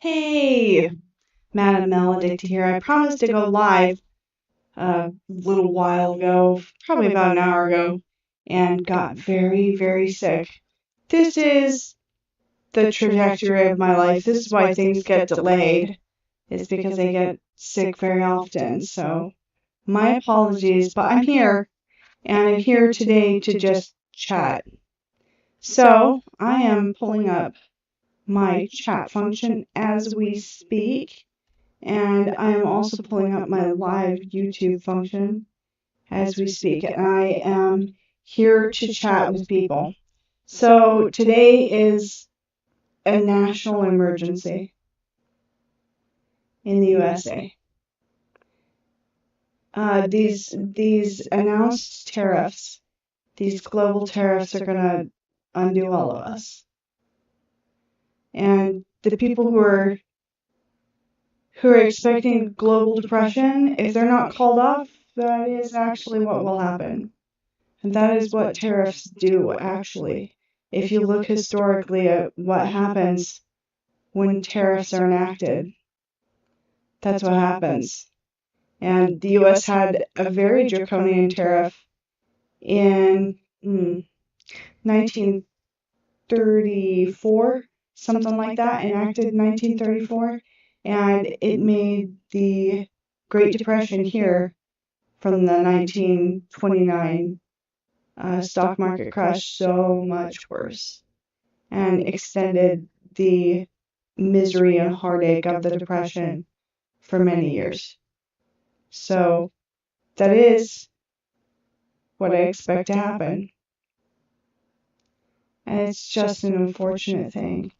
Hey, Madam Maledicta here. I promised to go live a little while ago, probably about an hour ago, and got very, very sick. This is the trajectory of my life. This is why things get delayed. It's because I get sick very often. So, my apologies, but I'm here, and I'm here today to just chat. So, I am pulling up my chat function as we speak. And I am also pulling up my live YouTube function as we speak. And I am here to chat with people. So today is a national emergency in the USA. These announced tariffs, these global tariffs are going to undo all of us. And the people who are expecting global depression, if they're not called off, that is actually what will happen. And that is what tariffs do, actually. If you look historically at what happens when tariffs are enacted, that's what happens. And the U.S. had a very draconian tariff in 1934, something like that, enacted in 1934. And it made the Great Depression here from the 1929 stock market crash so much worse and extended the misery and heartache of the Depression for many years. So that is what I expect to happen. And it's just an unfortunate thing.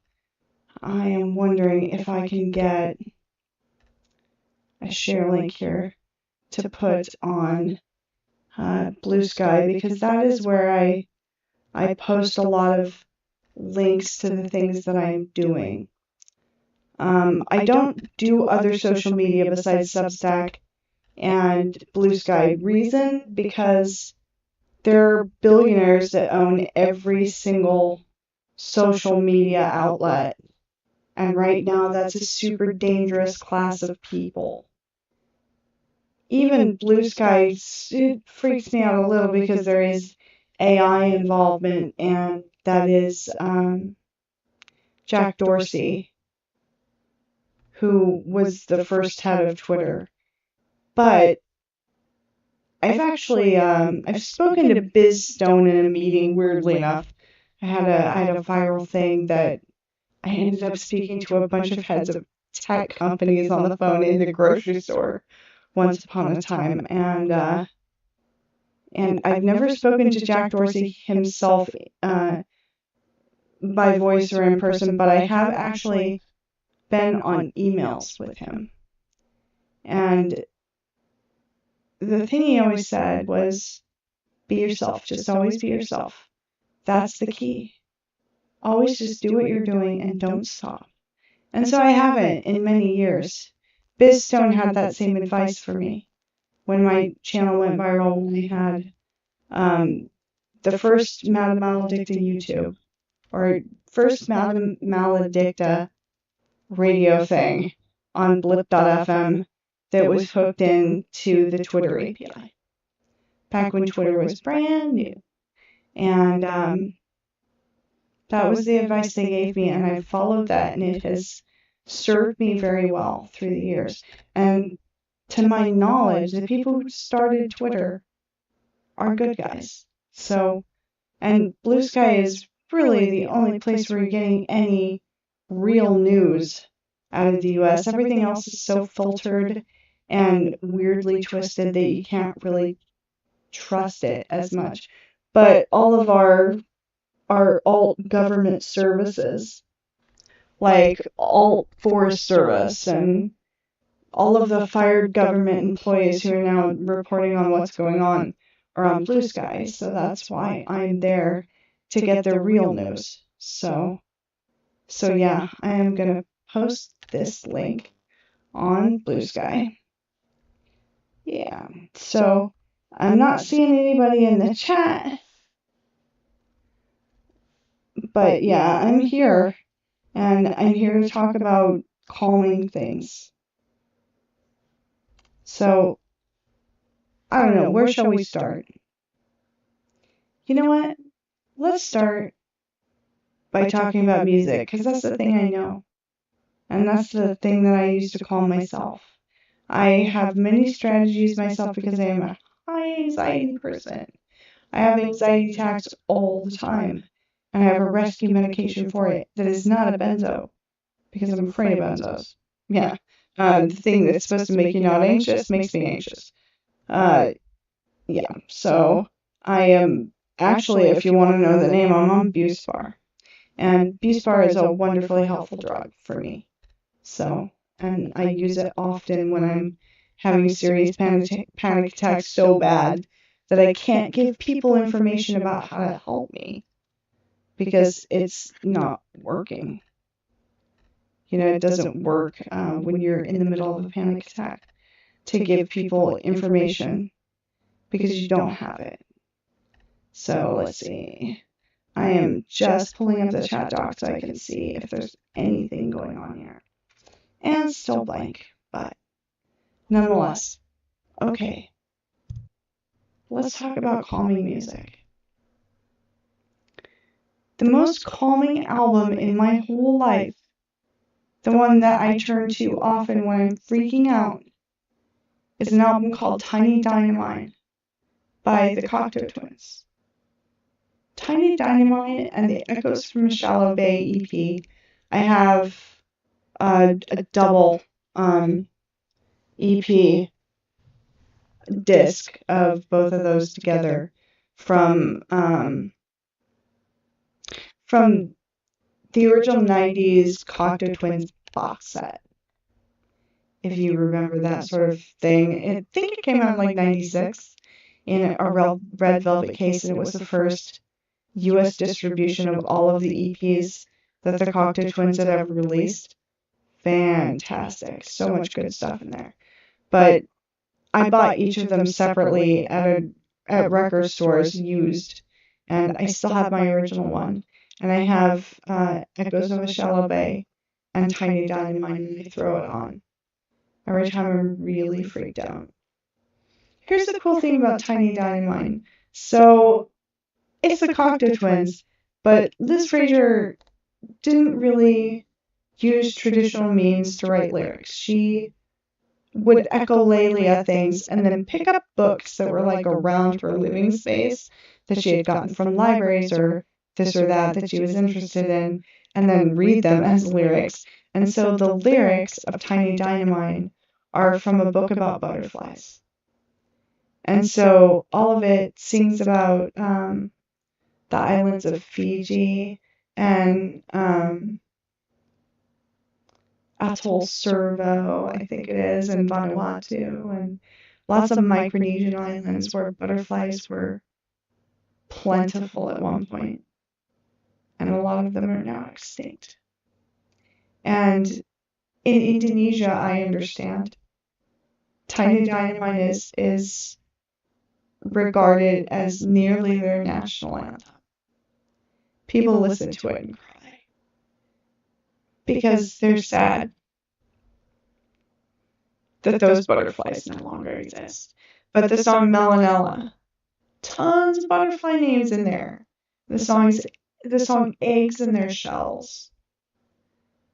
I am wondering if I can get a share link here to put on Blue Sky, because that is where I post a lot of links to the things that I'm doing. I don't do other social media besides Substack and Blue Sky. Reason? Because there are billionaires that own every single social media outlet. And right now, that's a super dangerous class of people. Even Blue Sky, it freaks me out a little because there is AI involvement, and that is Jack Dorsey, who was the first head of Twitter. But I've actually I've spoken to Biz Stone in a meeting. Weirdly enough, I had a viral thing that I ended up speaking to a bunch of heads of tech companies on the phone in the grocery store once upon a time, and I've never spoken to Jack Dorsey himself by voice or in person, but I have actually been on emails with him. And the thing he always said was, be yourself, just always be yourself. That's the key. Always just do what you're doing and don't stop. And so I haven't in many years. Biz Stone had that same advice for me when my channel went viral, when we had the first Madam Maledicta YouTube, or first Madam Maledicta radio thing on blip.fm that was hooked into the Twitter API. Back when Twitter was brand new. And that was the advice they gave me, and I followed that, and it has served me very well through the years. And to my knowledge, the people who started Twitter are good guys. So, and Blue Sky is really the only place where you're getting any real news out of the US. Everything else is so filtered and weirdly twisted that you can't really trust it as much. But all of our alt government services, like alt Forest Service and all of the fired government employees who are now reporting on what's going on, are on Blue Sky. So that's why I'm there, to get their real news. So yeah, I am going to post this link on Blue Sky. Yeah, so I'm not seeing anybody in the chat, but yeah, I'm here, and I'm here to talk about calming things. So, I don't know, where shall we start? You know what? Let's start by talking about music, because that's the thing I know. And that's the thing that I use to calm myself. I have many strategies myself because I am a high anxiety person. I have anxiety attacks all the time. And I have a rescue medication for it that is not a benzo, because I'm afraid of benzos. Yeah. The thing that's supposed to make you not anxious makes me anxious. Yeah. So I am actually, if you want to know the name, I'm on Buspar. And Buspar is a wonderfully helpful drug for me. So, and I use it often when I'm having serious panic attacks so bad that I can't give people information about how to help me because it's not working. You know, it doesn't work when you're in the middle of a panic attack to give people information because you don't have it. So let's see. I am just pulling up the chat doc so I can see if there's anything going on here. And it's still blank, but nonetheless. Okay. Let's talk about calming music. The most calming album in my whole life, the one that I turn to often when I'm freaking out, is an album called Tiny Dynamite by the Cocteau Twins. Tiny Dynamite and the Echoes from a Shallow Bay EP. I have a double EP disc of both of those together from the original 90s Cocteau Twins box set. If you remember that sort of thing. I think it came out in like 96 in a red velvet case, and it was the first U.S. distribution of all of the EPs that the Cocteau Twins had ever released. Fantastic. So much good stuff in there. But I bought each of them separately at record stores used, and I still have my original one. And I have Echoes of a Shallow Bay and Tiny Dynamite, and I throw it on every time I'm really freaked out. Here's the cool thing about Tiny Dynamite. So it's the Cocteau Twins, but Liz Fraser didn't really use traditional means to write lyrics. She would echolalia things and then pick up books that were like around her living space that she had gotten from libraries or this or that she was interested in, and then read them as lyrics. And so the lyrics of Tiny Dynamite are from a book about butterflies. And so all of it sings about the islands of Fiji and Atoll Servo, I think it is, and Vanuatu, and lots of Micronesian islands where butterflies were plentiful at one point, and a lot of them are now extinct. And in Indonesia, I understand, Tiny Dynamite is regarded as nearly their national anthem. People listen to it and cry because they're sad that those butterflies no longer exist. But the song Melanella, tons of butterfly names in there. The song Eggs in Their Shells.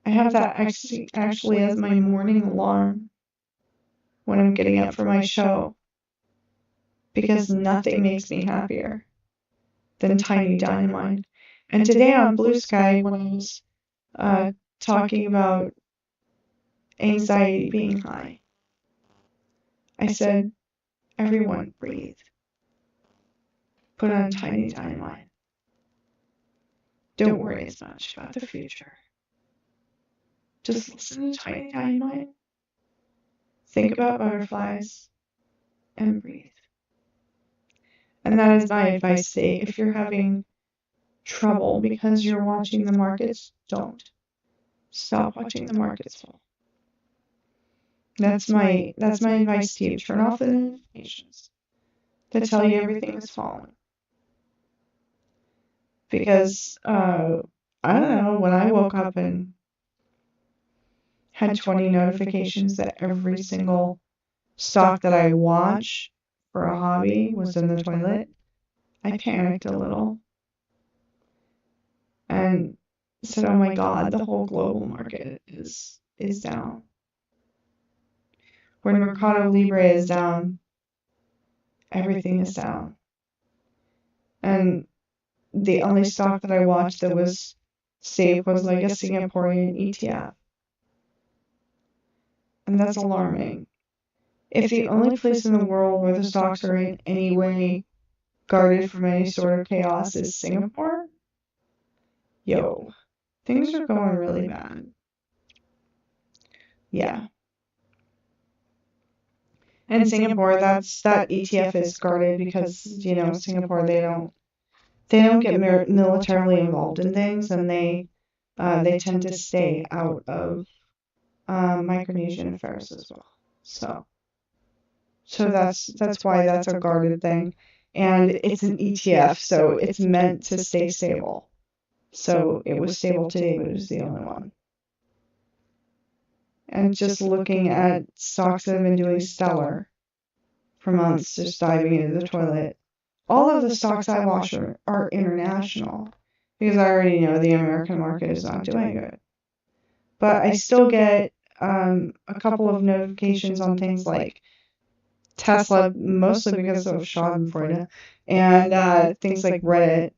I have that actually as my morning alarm when I'm getting up for my show, because nothing makes me happier than Tiny Dynamite. And today on Blue Sky, when I was talking about anxiety being high, I said, everyone breathe. Put on Tiny Dynamite. Don't worry as much about the future. Just listen to Tiny Dynamite. Think about butterflies and breathe. And that is my advice today. If you're having trouble because you're watching the markets, don't. Stop watching the markets fall. That's my advice to you. Turn off the notifications that tell you everything is falling. Because I don't know, when I woke up and had 20 notifications that every single stock that I watch for a hobby was in the toilet, I panicked a little and said, oh my God, the whole global market is down. When Mercado Libre is down, everything is down. And the only stock that I watched that was safe was like a Singaporean ETF. And that's alarming. If the only place in the world where the stocks are in any way guarded from any sort of chaos is Singapore, yo, things are going really bad. Yeah. And Singapore, that ETF is guarded because, Singapore, they don't get militarily involved in things, and they tend to stay out of Micronesian affairs as well. So that's why that's a guarded thing, and it's an ETF, so it's meant to stay stable. So it was stable today, but it was the only one. And just looking at stocks that have been doing stellar for months, just diving into the toilet. All of the stocks I watch are international, because I already know the American market is not doing good. But I still get a couple of notifications on things like Tesla, mostly because of Schadenfreude, and things like Reddit,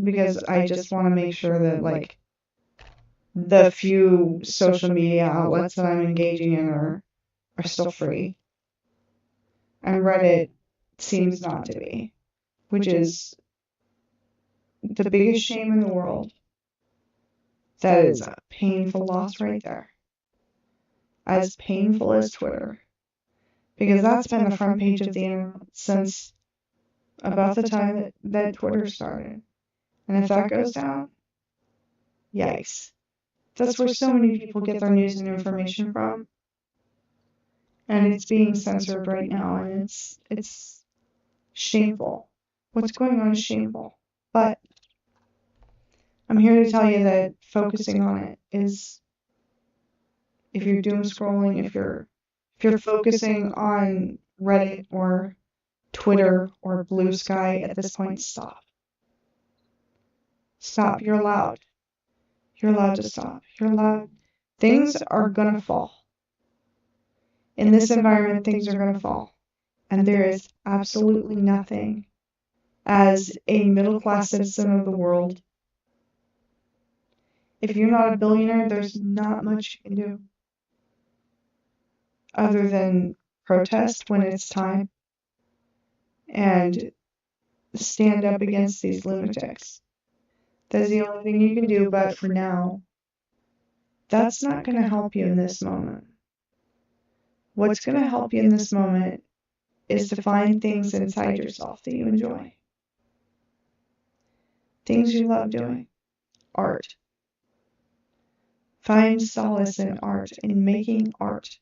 because I just want to make sure that, like, the few social media outlets that I'm engaging in are still free. And Reddit seems not to be, which is the biggest shame in the world. That is a painful loss right there. As painful as Twitter. Because that's been the front page of the internet since about the time that Twitter started. And if that goes down, yikes. That's where so many people get their news and information from. And it's being censored right now, and it's shameful. What's going on is shameful. But I'm here to tell you that focusing on it is, if you're doom scrolling, if you're focusing on Reddit or Twitter or Blue Sky at this point, stop. Stop. You're allowed. You're allowed to stop. You're allowed. Things are gonna fall. In this environment, things are gonna fall. And there is absolutely nothing, as a middle-class citizen of the world, if you're not a billionaire, there's not much you can do other than protest when it's time and stand up against these lunatics. That's the only thing you can do, but for now, that's not going to help you in this moment. What's going to help you in this moment is to find things inside yourself that you enjoy. Things you love doing. Art. Find solace in art, in making art.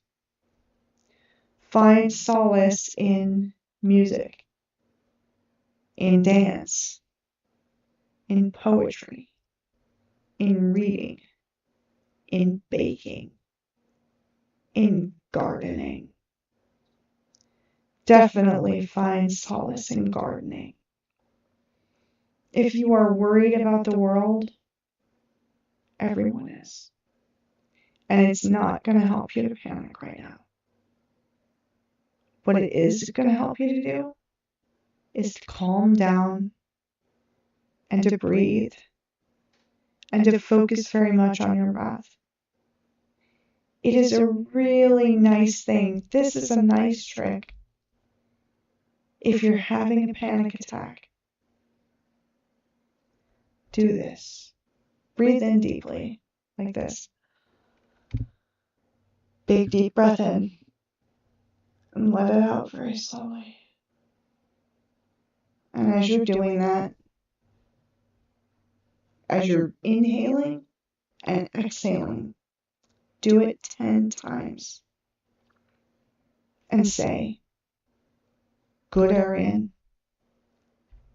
Find solace in music, in dance, in poetry, in reading, in baking, in gardening. Definitely find solace in gardening. If you are worried about the world, everyone is. And it's not going to help you to panic right now. What it is going to help you to do is to calm down and to breathe and to focus very much on your breath. It is a really nice thing. This is a nice trick. If you're having a panic attack, do this. Breathe in deeply, like this. Big deep breath in. And let it out very slowly. And as you're doing that, as you're inhaling and exhaling, do it 10 times. And say, good air in,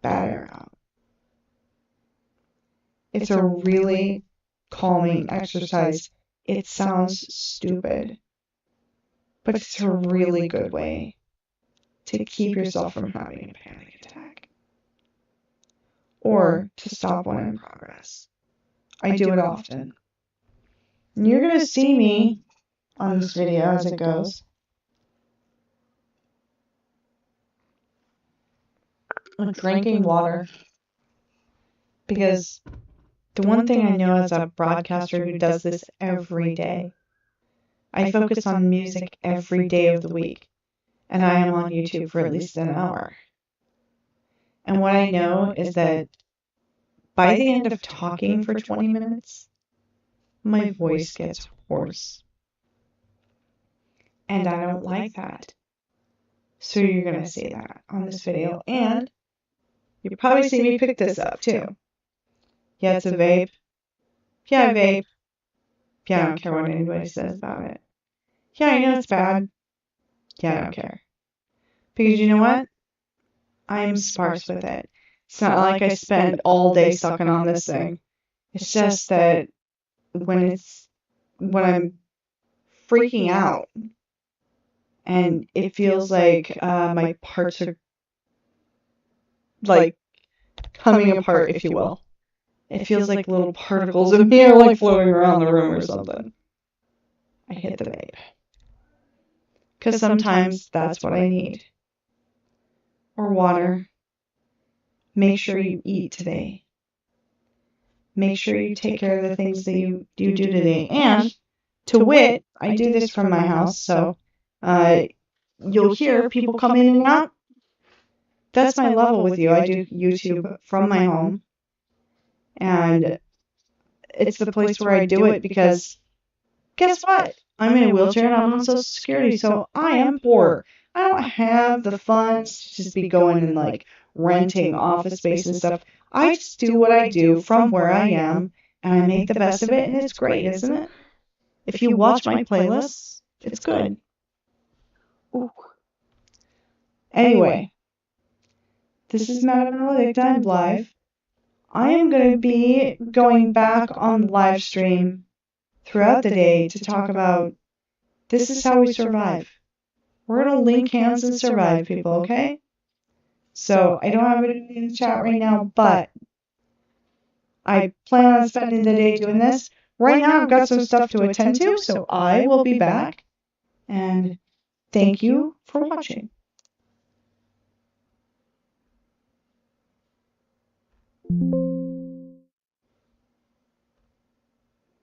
bad air out. It's a really calming exercise It sounds stupid, but it's a really good way to keep yourself from having a panic attack or to stop one in progress. I do it often. And you're going to see me on this video as it goes. I'm drinking water because the one thing I know as a broadcaster who does this every day, I focus on music every day of the week, and I am on YouTube for at least an hour. And what I know is that by the end of talking for 20 minutes, my voice gets hoarse. And I don't like that. So you're going to see that on this video. And you probably see me pick this up too. Yeah, it's a vape. Yeah, I vape. Yeah, I don't care what anybody says about it. Yeah, I know it's bad. Yeah, I don't care. Because you know what? I'm sparse with it. It's not like I spend all day sucking on this thing. It's just that when I'm freaking out and it feels like my parts are like coming apart, if you will. It feels like little particles of me are like floating around the room or something. I hit the vape. Because sometimes that's what I need. Or water. Make sure you eat today. Make sure you take care of the things that you do today. And, to wit, I do this from my house, so you'll hear people come in and out. That's my level with you. I do YouTube from my home. And it's the place where I do it because, guess what? I'm in a wheelchair and I'm on Social Security, so I am poor. I don't have the funds to just be going and like renting office space and stuff. I just do what I do from where I am, and I make the best of it, and it's great, isn't it? If you watch my playlists, it's good. Ooh. Anyway, this is Madam Maledicta. I'm live. I am going to be going back on the live stream throughout the day to talk about this is how we survive. We're going to link hands and survive, people, okay? So I don't have it in the chat right now, but I plan on spending the day doing this. Right now I've got some stuff to attend to, so I will be back. And thank you for watching.